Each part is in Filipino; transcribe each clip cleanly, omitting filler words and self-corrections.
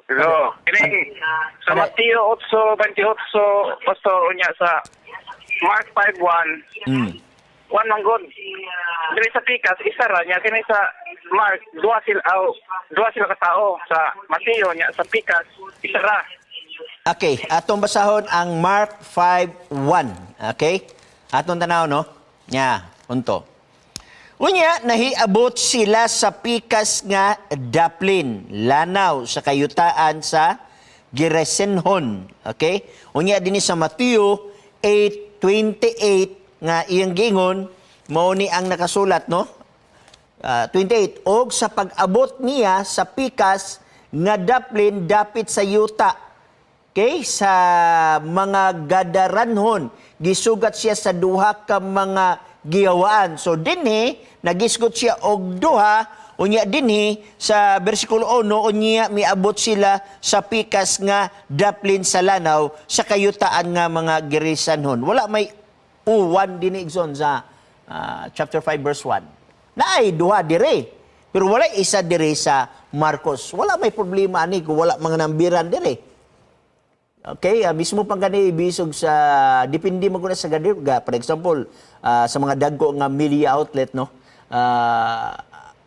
Pero, kini, sa Mateo 8:28, Pastor, unya sa Mark 5:1, one man God. Dili sa pikas, isa ra niya, kini sa Mark, dua sila katao. Sa Mateo niya, sa pikas, isa ra. Okay, atong basahon ang Mark 5:1. Okay? Atong tanaw, no? Nya, unto. Unya, nahiabot sila sa pikas nga daplin, lanaw sa kayutaan sa Geresenhon. Okay? Unya, din sa Mateo 8:28 nga iyang gingon, mao ni ang nakasulat, no? 28. Og sa pag-abot niya sa pikas nga daplin dapit sa yuta. Okay? Sa mga gadaranhon, gisugat siya sa duha ka mga giyawaan. So dinhi nagisgot siya og duha, unya dinhi sa bersikulo 1 unya miabot sila sa pikas nga daplin sa lanaw sa kayutaan nga mga girisanhon. Wala may uwan dinhi igsoon sa chapter 5 verse 1. Naay duha dire. Pero wala isa dire sa Marcos. Wala may problema ani kung wala mga nambiran dire. Okay, mismo pang gani ibisog sa depende mo guna sa gadirga. For example, sa mga dagko nga media outlet, no,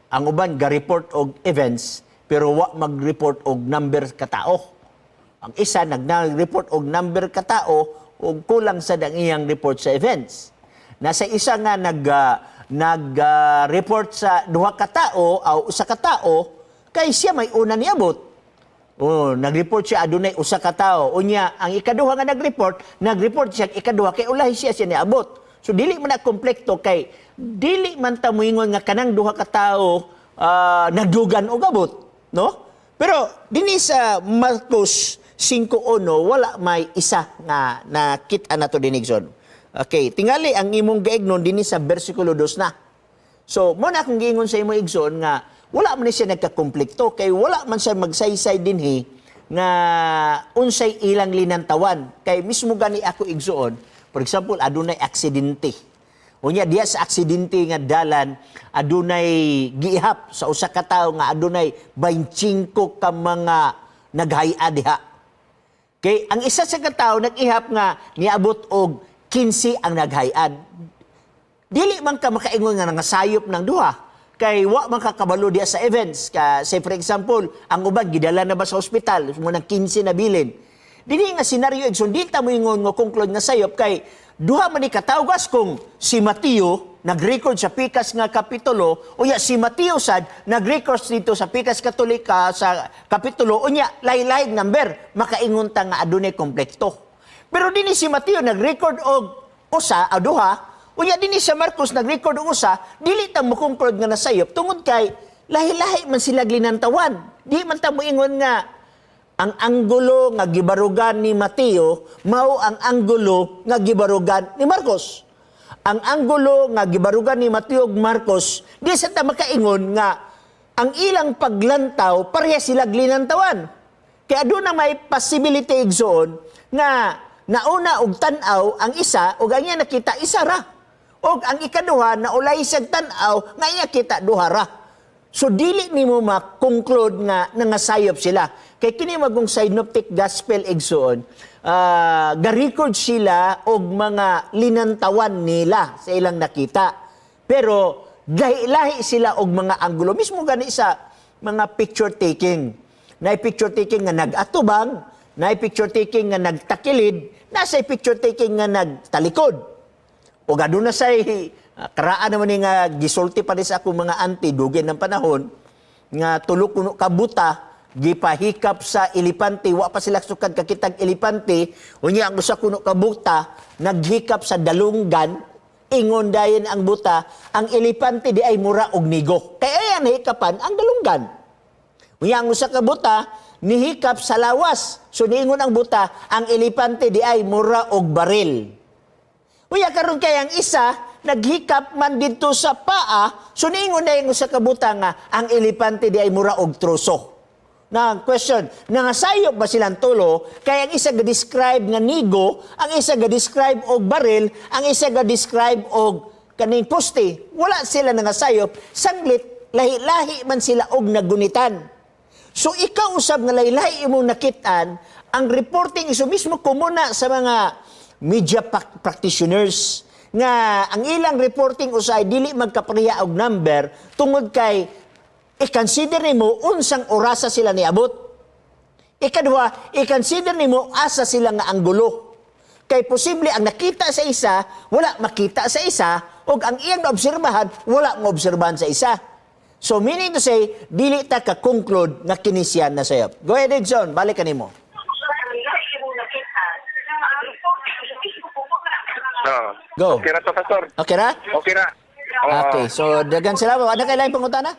ang uban ga-report og events pero wa mag-report og number ka tao. Ang isa nag-report og number ka tao ug kulang sa dang iyang report sa events. Nasa isa nga nag-report sa duha ka tao o usa ka tao kay siya may una niabot. Nag-report siya adunay usa ka tawo. Unya, ang ikaduha nga nag-report siya ikaduha kay ulahi siya niabot. So dili man na komplekto kay dili man ta moingon nga kanang duha ka tawo nagdugan og abot, no? Pero dinhi sa Marcos 5:1 wala may isa nga nakita nato dinigson. Okay, tingali ang imong gaignon dinhi sa bersikulo 2 na. So mo na akong giingon sa imong igsoon nga wala man siya nagkakomplekto kay wala man siya magsaysay dinhi nga unsay ilang linantawan kay mismo gani ako igsuon. For example, adunay aksidente. Unya diya sa aksidente nga dalan adunay giihap sa usa ka tawo nga adunay 25 ka mga naghaya diha. Kay ang isa sa ka tawo nag-ihap nga niabot og 15 ang naghayad. Dili man ka makaingon nga nangasayop ng duha. Kay wa man kakabalo diya sa events. Say for example, ang uban gidala na ba sa ospital, mo nang 15 na bilin. Dili nga senaryo igsoon di ta moingon nga conclude nga sayop kay duha man ni katawgas kung si Mateo nag-record sa pikas nga kapitulo unya si Mateo sad nag-record dito sa pikas katolika sa kapitulo unya lahi-lahi number makaingon ta nga adunay komplekto. Pero dinhi si Mateo nag-record og usa o duha. Unya dinhi sa Marcos nag-record og usa, dili ta mo conclude nga nasayop tungod kay lahi-lahi man sila linantawan. Di man ta moingon nga ang anggulo nga gibarugan ni Mateo mao ang anggulo nga gibarugan ni Marcos. Ang anggulo nga gibarugan ni Mateo ug Marcos, di sa ta makaingon nga ang ilang paglantaw pareha sila linantawan. Kaya aduna may possibility igsoon nga nauna og tan-aw ang isa ug ang iya nakita isa ra. Og ang ikaduha na ulay siyang tan-aw nga iya kita duha ra. So dili nimo ma-conclude nga nangasayop sila. Kay kini magong synoptic gospel igsoon, ga-record sila og mga linantawan nila sa ilang nakita. Pero lahi sila og mga anggulo mismo gani sa mga picture taking. Nay picture taking nga nag-atubang, nay picture taking nga nagtakilid, nasa picture taking nga nagtalikod. O gado na say karaan naman ni nga gisulti pa rin sa akong mga auntie dugay ng panahon nga tulo kuno ka buta gipahikap sa elepante wa pa sila sukad kakitag elepante unya ang usa kuno ka buta naghikap sa dalunggan ingon dayon ang buta ang elepante di ay mura og nigo kay ayan hikapan ang dalunggan unya ang usa ka buta nihikap sa lawas so niingon ang buta ang elepante di ay mura og baril. Uya karon kay ang isa naghikap man dito sa paa, so niingon na yung sa kabuta nga ang elepante di ay mura og truso. Na question, nangasayop ba silang tulo? Kaya ang isa ga-describe nga nigo, ang isa ga-describe og baril, ang isa ga-describe og kaning poste. Wala sila nangasayop, sanglit lahi-lahi man sila og nagunitan. So ikaw usab nga laylay imong nakitaan, ang reporting iso mismo kumuna sa mga media practitioners nga ang ilang reporting usay dili magkapareha og number tungod kay i-consider nimo unsang orasa sila niabot. Ikaduha, i-consider nimo asa sila nga anggulo. Kay posible ang nakita sa isa, wala makita sa isa, o ang iyang naobserbahan, wala maobserbahan sa isa. So meaning to say, dili ta ka-conclude nga kinisyan na sayop. Go ahead, Edson. Balik ka nimo. Go. Okay na to, Pastor. Okay na? Okay na. Okay. So, dagan sila. Ano kailangan pangutana?